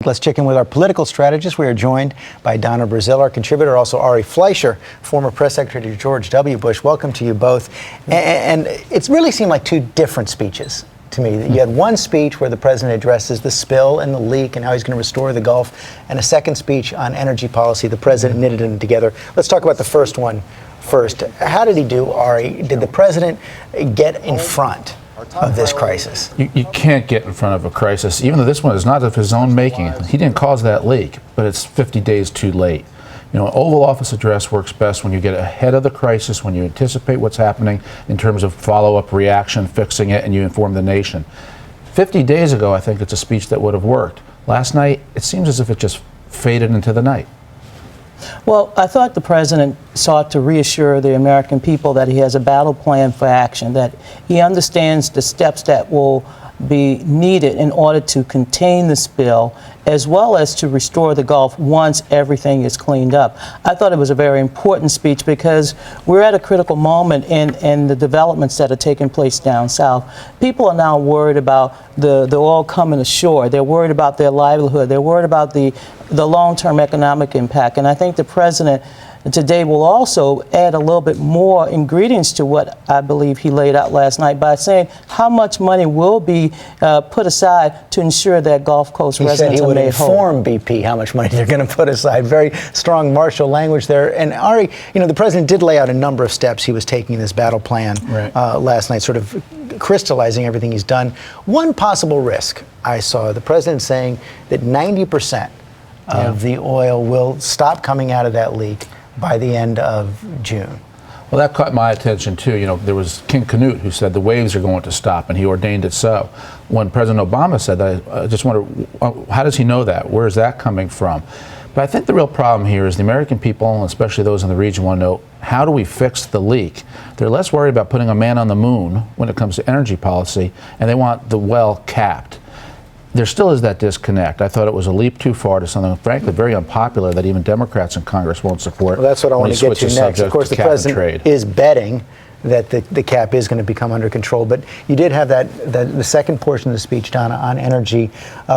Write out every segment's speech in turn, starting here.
Let's check in with our political strategist. We are joined by Donna, Brazile, our contributor, also Ari Fleisher, former press secretary to George W. Bush. Welcome to you both. And it's really seemed like two different speeches to me. You had one speech where the president addresses the spill and the leak and how he's going to restore the Gulf, and a second speech on energy policy. The president knitted them together. Let's talk about the first one first. How did he do, Ari? Did the president get in front of this crisis? You can't get in front of a crisis, even though this one is not of his own making. He didn't cause that leak, but it's 50 days too late. You know, an Oval Office address works best when you get ahead of the crisis, when you anticipate what's happening in terms of follow-up reaction, fixing it, and you inform the nation. 50 days ago, I think it's a speech that would have worked. Last night, it seems as if it just faded into the night. Well, I thought the president sought to reassure the American people that he has a battle plan for action, that he understands the steps that will be needed in order to contain the spill, as well as to restore the Gulf once everything is cleaned up. I thought it was a very important speech because we're at a critical moment in the developments that are taking place down south. People are now worried about the oil coming ashore. They're worried about their livelihood. They're worried about the long-term economic impact. And I think the president today will also add a little bit more ingredients to what I believe he laid out last night by saying how much money will be put aside to ensure that Gulf Coast residents are made whole. He said he would inform BP how much money they're going to put aside. Very strong martial language there. And Ari, you know, the president did lay out a number of steps he was taking in this battle plan last night, sort of crystallizing everything he's done. One possible risk I saw, the president saying that 90% of the oil will stop coming out of that leak by the end of June. Well, that caught my attention too. You know, there was King Canute who said the waves are going to stop, and he ordained it so. When President Obama said that, I just wonder, how does he know that? Where is that coming from? But I think the real problem here is the American people, and especially those in the region, want to know, how do we fix the leak? They're less worried about putting a man on the moon when it comes to energy policy, and they want the well capped. There still is that disconnect. I thought it was a leap too far to something, frankly, very unpopular that even Democrats in Congress won't support. Well, that's what I want to get to next. Of course, the president is betting that the cap is going to become under control. But you did have the second portion of the speech, Donna, on energy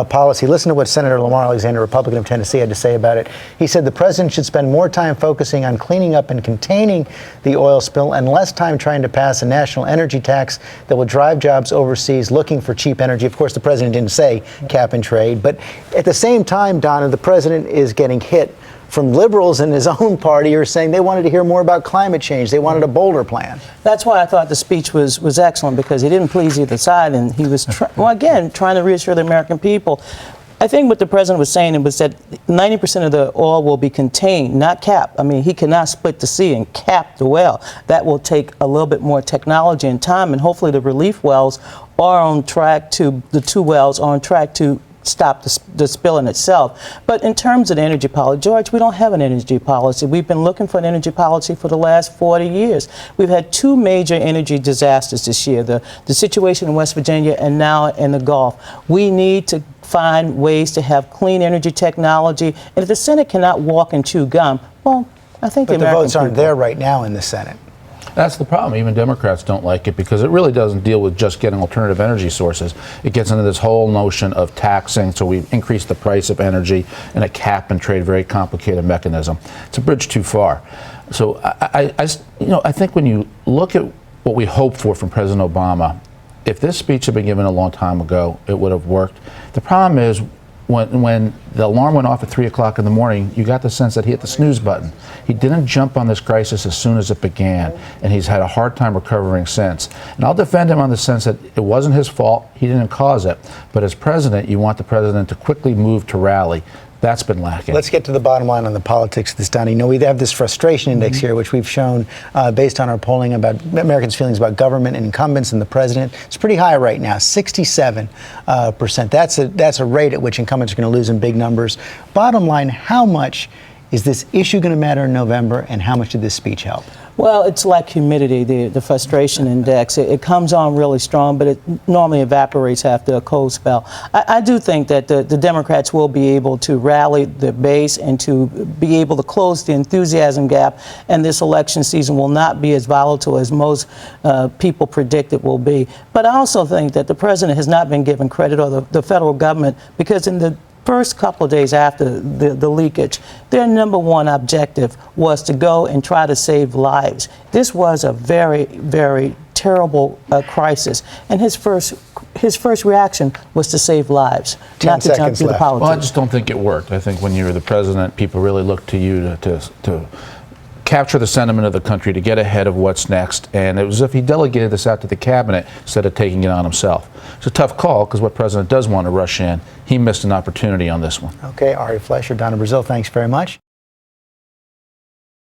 policy. Listen to what Senator Lamar Alexander, Republican of Tennessee, had to say about it. He said the president should spend more time focusing on cleaning up and containing the oil spill and less time trying to pass a national energy tax that will drive jobs overseas looking for cheap energy. Of course, the president didn't say cap and trade. But at the same time, Donna, the president is getting hit from liberals in his own party are saying they wanted to hear more about climate change. They wanted a bolder plan. That's why I thought the speech was excellent, because he didn't please either side, and he was, again, trying to reassure the American people. I think what the president was saying was that 90% of the oil will be contained, not capped. I mean, he cannot split the sea and cap the well. That will take a little bit more technology and time, and hopefully the relief wells are on track to, the two wells are on track to stop the spill in itself. But in terms of the energy policy, George, we don't have an energy policy. We've been looking for an energy policy for the last 40 years. We've had two major energy disasters this year, the situation in West Virginia and now in the Gulf. We need to find ways to have clean energy technology. And if the Senate cannot walk and chew gum, well, I think the votes aren't there right now in the Senate. That's the problem. Even Democrats don't like it because it really doesn't deal with just getting alternative energy sources. It gets into this whole notion of taxing, so we increase the price of energy, and a cap and trade, very complicated mechanism. It's a bridge too far. So I think when you look at what we hope for from President Obama, if this speech had been given a long time ago, it would have worked. The problem is, when the alarm went off at 3 o'clock in the morning, you got the sense that he hit the snooze button. He didn't jump on this crisis as soon as it began, and he's had a hard time recovering since. And I'll defend him on the sense that it wasn't his fault. He didn't cause it. But as president, you want the president to quickly move to rally. That's been lacking. Let's get to the bottom line on the politics of this, Donna. You know, we have this frustration index here, which we've shown based on our polling about Americans' feelings about government and incumbents and the president. It's pretty high right now, 67%. That's a rate at which incumbents are going to lose in big numbers. Bottom line, how much is this issue going to matter in November, and how much did this speech help? Well, it's like humidity, the frustration index. It comes on really strong, but it normally evaporates after a cold spell. I do think that the Democrats will be able to rally the base and to be able to close the enthusiasm gap, and this election season will not be as volatile as most people predict it will be. But I also think that the president has not been given credit, or the federal government, because in the first couple of days after the leakage, their number one objective was to go and try to save lives. This was a very, very terrible crisis, and his first reaction was to save lives, not to jump through the politics. Well, I just don't think it worked. I think when you're the president, people really look to you to capture the sentiment of the country, to get ahead of what's next, and it was as if he delegated this out to the cabinet instead of taking it on himself. It's a tough call because what president does want to rush in, he missed an opportunity on this one. Okay, Ari Fleisher, Donna Brazile, thanks very much.